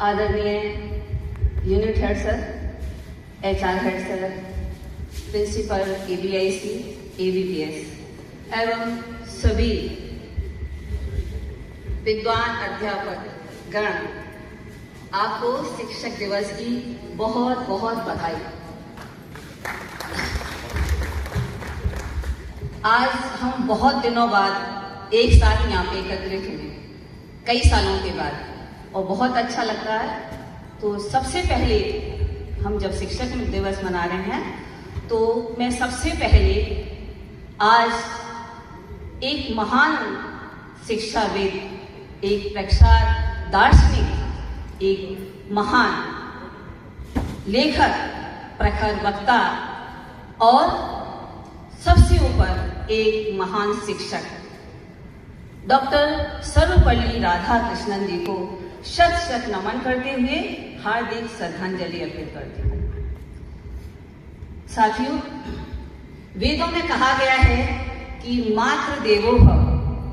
आदरणीय unit head sir, HR head sir, principal ABIC, ABPS एवं सभी विद्वान अध्यापक गण, आपको शिक्षक दिवस की बहुत बहुत बधाई। आज हम बहुत दिनों बाद एक साथ यहाँ पे एकत्रित हुए, कई सालों के बाद, और बहुत अच्छा लगता है। तो सबसे पहले हम जब शिक्षक दिवस मना रहे हैं तो मैं सबसे पहले आज एक महान शिक्षाविद, एक प्रख्यात दार्शनिक, एक महान लेखक, प्रखर वक्ता और सबसे ऊपर एक महान शिक्षक डॉक्टर सर्वपल्ली राधाकृष्णन जी को शत शत नमन करते हुए हार्दिक श्रद्धांजलि अर्पित करती हूँ। साथियों, वेदों में कहा गया है कि मातृ देवो भव,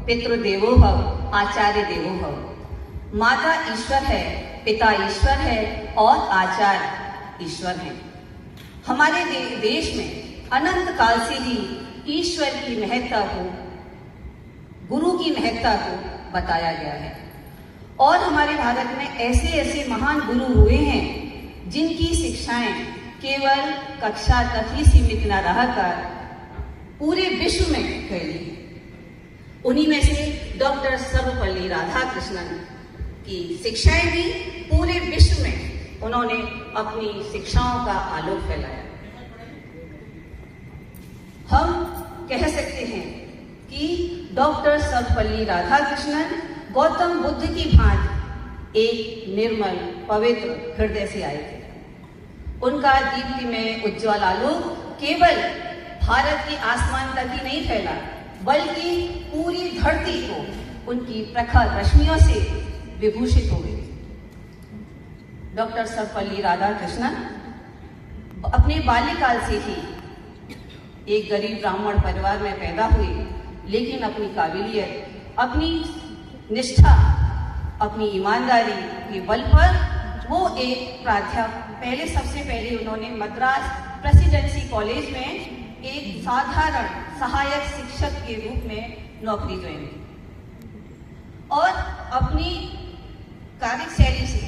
पितृ देवो भव, आचार्य देवो भव। माता ईश्वर है, पिता ईश्वर है और आचार्य ईश्वर है। हमारे देश में अनंत काल से ही ईश्वर की महत्ता को, गुरु की महत्ता को बताया गया है और हमारे भारत में ऐसे ऐसे महान गुरु हुए हैं जिनकी शिक्षाएं केवल कक्षा तक ही सीमित न रहकर पूरे विश्व में फैली है। उन्हीं में से डॉक्टर सर्वपल्ली राधाकृष्णन की शिक्षाएं भी पूरे विश्व में उन्होंने अपनी शिक्षाओं का आलोक फैलाया। हम कह सकते हैं कि डॉक्टर सर्वपल्ली राधाकृष्णन गौतम बुद्ध की भांति एक निर्मल पवित्र हृदय से आए थे। उनका दीप्ति में उज्ज्वल आलोक केवल भारत के आसमान तक ही नहीं फैला, बल्कि पूरी धरती को उनकी प्रखर रश्मियों से विभूषित हो गई। डॉक्टर सर्वपल्ली राधाकृष्णन अपने बाल्यकाल से ही एक गरीब ब्राह्मण परिवार में पैदा हुए, लेकिन अपनी काबिलियत, अपनी निष्ठा, अपनी ईमानदारी के बल पर वो एक प्राध्यापक, सबसे पहले उन्होंने मद्रास प्रेसिडेंसी कॉलेज में एक साधारण सहायक शिक्षक के रूप में नौकरी ज्वाइन की और अपनी कार्यशैली से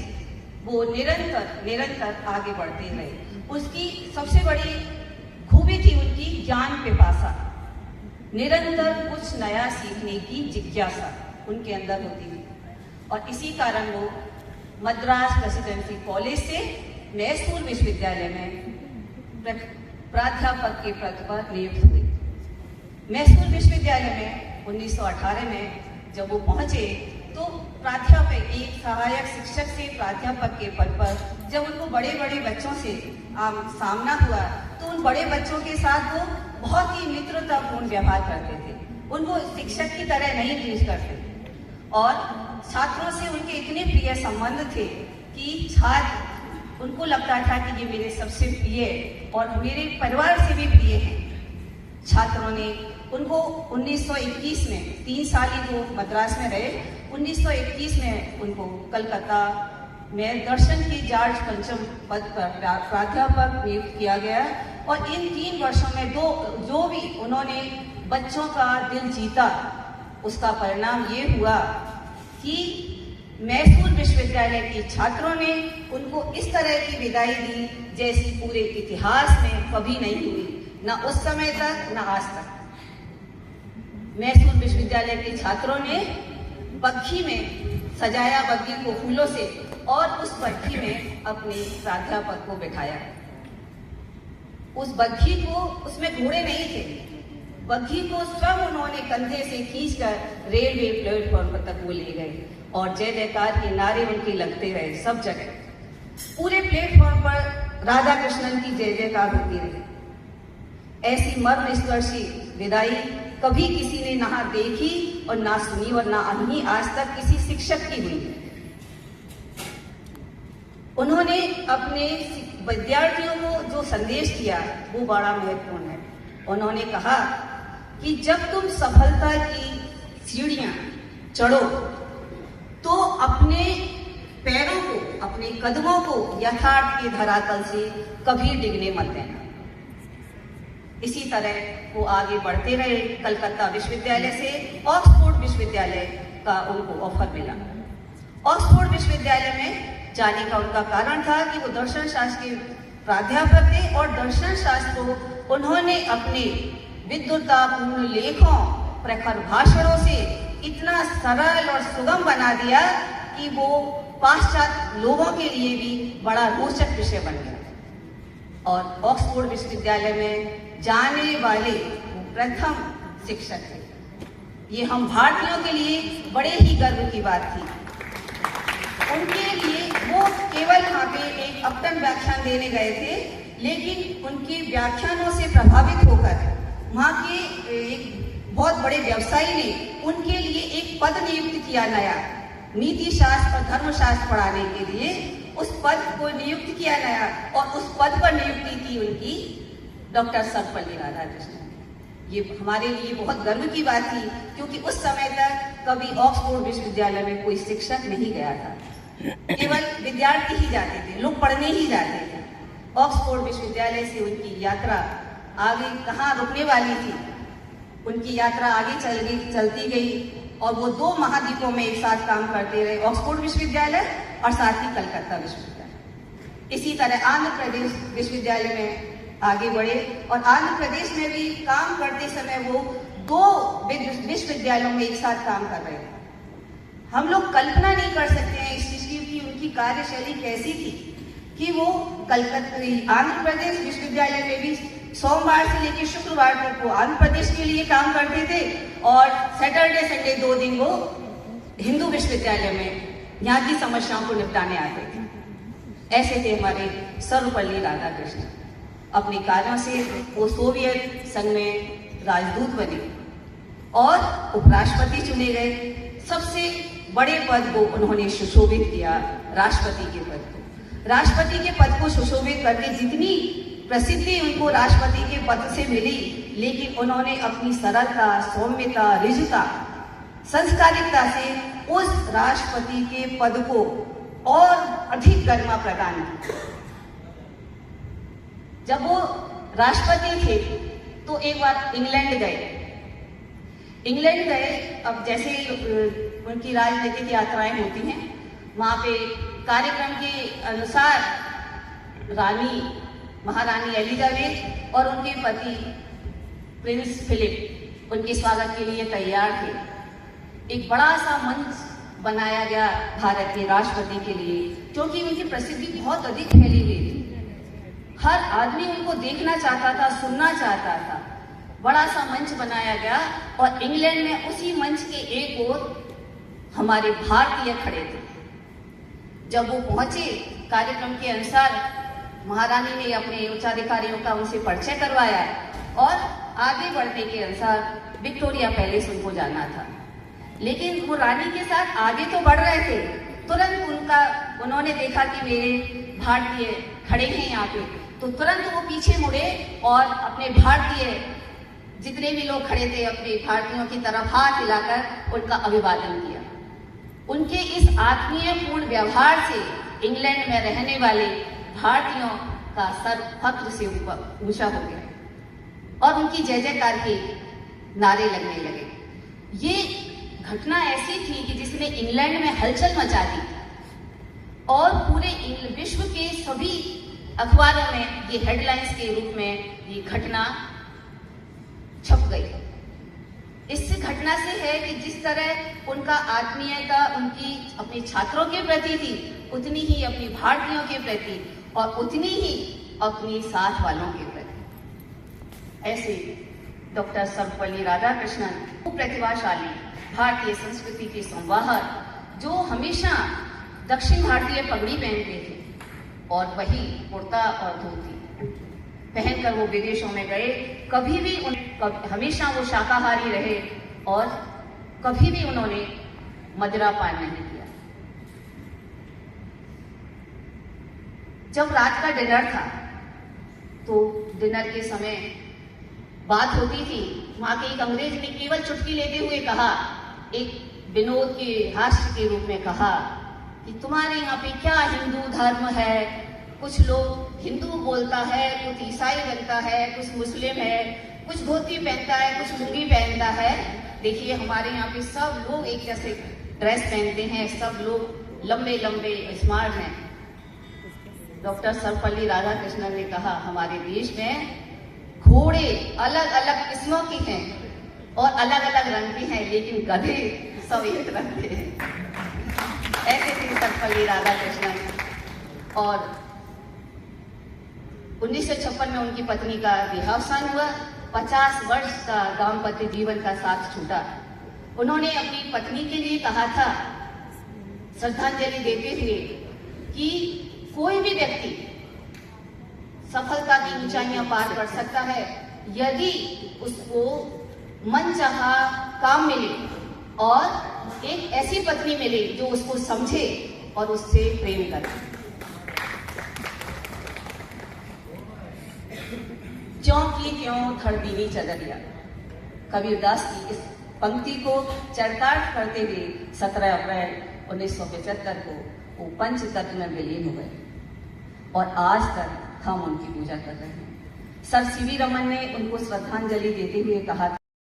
वो निरंतर आगे बढ़ते रहे। उसकी सबसे बड़ी खूबी थी उनकी ज्ञान पिपासा, निरंतर कुछ नया सीखने की जिज्ञासा उनके अंदर होती थी और इसी कारण वो मद्रास प्रेसिडेंसी कॉलेज से मैसूर विश्वविद्यालय में प्राध्यापक के पद पर नियुक्त हुए। मैसूर विश्वविद्यालय में 1918 में जब वो पहुंचे तो प्राध्यापक, एक सहायक शिक्षक से प्राध्यापक के पद पर जब उनको बड़े बड़े बच्चों से सामना हुआ तो उन बड़े बच्चों के साथ वो बहुत ही मित्रतापूर्ण व्यवहार करते थे। उनको शिक्षक की तरह नहीं ट्रीट करते और छात्रों से उनके इतने प्रिय संबंध थे कि छात्र, उनको लगता था कि ये मेरे सबसे प्रिय और मेरे परिवार से भी प्रिय हैं। छात्रों ने उनको 1921 में 3 साल ही वो मद्रास में रहे। 1921 में उनको कलकत्ता में दर्शन के जॉर्ज पंचम पद पर प्राध्यापक नियुक्त किया गया और इन 3 वर्षों में जो भी उन्होंने बच्चों का दिल जीता, उसका परिणाम ये हुआ कि मैसूर विश्वविद्यालय के छात्रों ने उनको इस तरह की विदाई दी जैसी पूरे इतिहास में कभी नहीं हुई, न उस समय तक न आज तक। मैसूर विश्वविद्यालय के छात्रों ने बग्घी में सजाया बग्घी को फूलों से और उस बग्घी में अपने प्राध्यापक को बिठाया। उस बग्घी को, उसमें घोड़े नहीं थे, बग्घी को स्वयं उन्होंने कंधे से खींचकर रेलवे प्लेटफॉर्म पर तक वो ले गए और जय जयकार के नारे उनके लगते रहे सब जगह। पूरे प्लेटफॉर्म पर राधा कृष्णन की जय जयकार होती रही। ऐसी मर्मस्पर्शी विदाई कभी किसी ने ना देखी और ना सुनी और ना अभी आज तक किसी शिक्षक की हुई। उन्होंने अपने विद्यार्थियों को जो संदेश दिया वो बड़ा महत्वपूर्ण है। उन्होंने कहा कि जब तुम सफलता की सीढ़ियां चढ़ो तो अपने पैरों को अपने कदमों को यथार्थ के धरातल से कभी डिगने मत देना। इसी तरह वो आगे बढ़ते रहे। कलकत्ता विश्वविद्यालय से ऑक्सफोर्ड विश्वविद्यालय का उनको ऑफर मिला। ऑक्सफोर्ड विश्वविद्यालय में जाने का उनका कारण था कि वो दर्शन शास्त्र के प्राध्यापक थे और दर्शन शास्त्र को उन्होंने अपने विद्वतापूर्ण लेखों, प्रखर भाषणों से इतना सरल और सुगम बना दिया कि वो पाश्चात्य लोगों के लिए भी बड़ा रोचक विषय बन गया। और ऑक्सफोर्ड विश्वविद्यालय में जाने वाले वो प्रथम शिक्षक थे। ये हम भारतीयों के लिए बड़े ही गर्व की बात थी। उनके लिए वो केवल वहाँ पे एक अपतन व्याख्यान देने गए थे, लेकिन उनके व्याख्यानों से प्रभावित होकर वहाँ के एक बहुत बड़े व्यवसायी ने उनके लिए एक पद नियुक्त किया नया, नीति शास्त्र और धर्मशास्त्र पढ़ाने के लिए उस पद को नियुक्त किया नया, और उस पद पर नियुक्ति की उनकी डॉक्टर सर्वपल्ली राधाकृष्णन। ये हमारे लिए बहुत गर्व की बात थी, क्योंकि उस समय तक कभी ऑक्सफोर्ड विश्वविद्यालय में कोई शिक्षक नहीं गया था, केवल विद्यार्थी ही जाते थे, लोग पढ़ने ही जाते थे। ऑक्सफोर्ड विश्वविद्यालय से उनकी यात्रा आगे कहाँ रुकने वाली थी, उनकी यात्रा आगे चलती गई और वो 2 महाद्वीपों में एक साथ काम करते रहे, ऑक्सफोर्ड विश्वविद्यालय और साथ ही कलकत्ता विश्वविद्यालय। इसी तरह आंध्र प्रदेश विश्वविद्यालय में आगे बढ़े और आंध्र प्रदेश में भी काम करते समय वो 2 विश्वविद्यालयों में एक साथ काम कर रहे थे। हम लोग कल्पना नहीं कर सकते हैं इस चीज की उनकी कार्यशैली कैसी थी कि वो कलकत्ता आंध्र प्रदेश विश्वविद्यालय में भी सोमवार से लेकर शुक्रवार तक वो आंध्र प्रदेश के लिए काम करते थे और सैटरडे संडे 2 दिन वो हिंदू विश्वविद्यालय में यहाँ की समस्याओं को निपटाने आते थे। ऐसे थे हमारे सर्वपल्ली राधाकृष्णन। अपने कार्यों से वो सोवियत संघ में राजदूत बने और उपराष्ट्रपति चुने गए। सबसे बड़े पद को उन्होंने सुशोभित किया, राष्ट्रपति के पद को। राष्ट्रपति के पद को सुशोभित करके जितनी प्रसिद्धि उनको राष्ट्रपति के पद से मिली, लेकिन उन्होंने अपनी सरलता, सौम्यता, ऋजुता, संस्कारिकता से उस राष्ट्रपति के पद को और अधिक गरिमा प्रदान की। जब वो राष्ट्रपति थे तो एक बार इंग्लैंड गए। अब जैसे उनकी राजनीतिक यात्राएं होती हैं, वहाँ पे कार्यक्रम के अनुसार महारानी एलिजाबेथ और उनके पति प्रिंस फिलिप उनके स्वागत के लिए तैयार थे। एक बड़ा सा मंच बनाया गया भारत के राष्ट्रपति के लिए, क्योंकि उनकी प्रसिद्धि बहुत अधिक फैली हुई थी। हर आदमी उनको देखना चाहता था, सुनना चाहता था। बड़ा सा मंच बनाया गया और इंग्लैंड में उसी मंच के एक ओर हमारे भारतीय खड़े थे। जब वो पहुंचे, कार्यक्रम के अनुसार महारानी ने अपने उच्चाधिकारियों का उनसे परिचय करवाया और आगे बढ़ने के अनुसार विक्टोरिया पैलेस उनको जाना था। लेकिन वो रानी के साथ आगे तो बढ़ रहे थे, तुरंत उन्होंने देखा कि मेरे भारतीय खड़े हैं यहाँ पे, तो तुरंत वो पीछे मुड़े और अपने भारतीय जितने भी लोग खड़े थे अपने भारतीयों की तरफ हाथ हिलाकर उनका अभिवादन किया। उनके इस आत्मीयपूर्ण व्यवहार से इंग्लैंड में रहने वाले भारतीयों का सर फक्र से ऊपर ऊंचा हो गया और उनकी जय जयकार के नारे लगने लगे। ये घटना ऐसी थी कि जिसने इंग्लैंड में हलचल मचा दी और पूरे विश्व के सभी अखबारों में ये हेडलाइंस के रूप में ये घटना छप गई। इस घटना से है कि जिस तरह उनका आत्मीयता उनकी अपने छात्रों के प्रति थी, उतनी ही अपनी भारतीयों के प्रति और उतनी ही अपनी साथ वालों के प्रति। ऐसे डॉक्टर सर्वपल्ली राधाकृष्णन वो प्रतिभाशाली भारतीय संस्कृति के संवाहक, जो हमेशा दक्षिण भारतीय पगड़ी पहनते थे और वही कुर्ता और धोती पहनकर वो विदेशों में गए। कभी भी हमेशा वो शाकाहारी रहे और कभी भी उन्होंने मदिरा पान नहीं किया। जब रात का डिनर था तो डिनर के समय बात होती थी, वहां के एक अंग्रेज ने केवल चुटकी लेते हुए कहा, एक विनोद के हास्य के रूप में कहा कि तुम्हारे यहाँ पे क्या हिंदू धर्म है। कुछ लोग हिंदू बोलता है, कुछ ईसाई बनता है, कुछ मुस्लिम है, कुछ धोती पहनता है, कुछ लुंगी पहनता है। देखिए हमारे यहाँ पे सब लोग एक जैसे ड्रेस पहनते हैं, सब लोग लंबे लंबे स्मार्ट हैं। डॉक्टर सर्वपल्ली राधाकृष्णन ने कहा हमारे देश में घोड़े अलग अलग किस्मों की हैं और अलग अलग रंग के हैं, लेकिन गधे सब एक रंग के हैं। ऐसे थे सर्वपल्ली राधाकृष्णन। और 1956 में उनकी पत्नी का देहावसान हुआ। 50 वर्ष का दाम्पत्य जीवन का साथ छूटा। उन्होंने अपनी पत्नी के लिए कहा था श्रद्धांजलि देते हुए कि कोई भी व्यक्ति सफलता की ऊंचाइयां पार कर सकता है यदि उसको मनचाहा काम मिले और एक ऐसी पत्नी मिले जो उसको समझे और उससे प्रेम करे। ज्यों की त्यों थड़ दीनी चदरिया, कबीरदास की इस पंक्ति को चरितार्थ करते हुए 17 अप्रैल 1975 को वो पंच तत्व में विलीन हो गए और आज तक हम उनकी पूजा कर रहे हैं। सर सीवी रमन ने उनको श्रद्धांजलि देते हुए कहा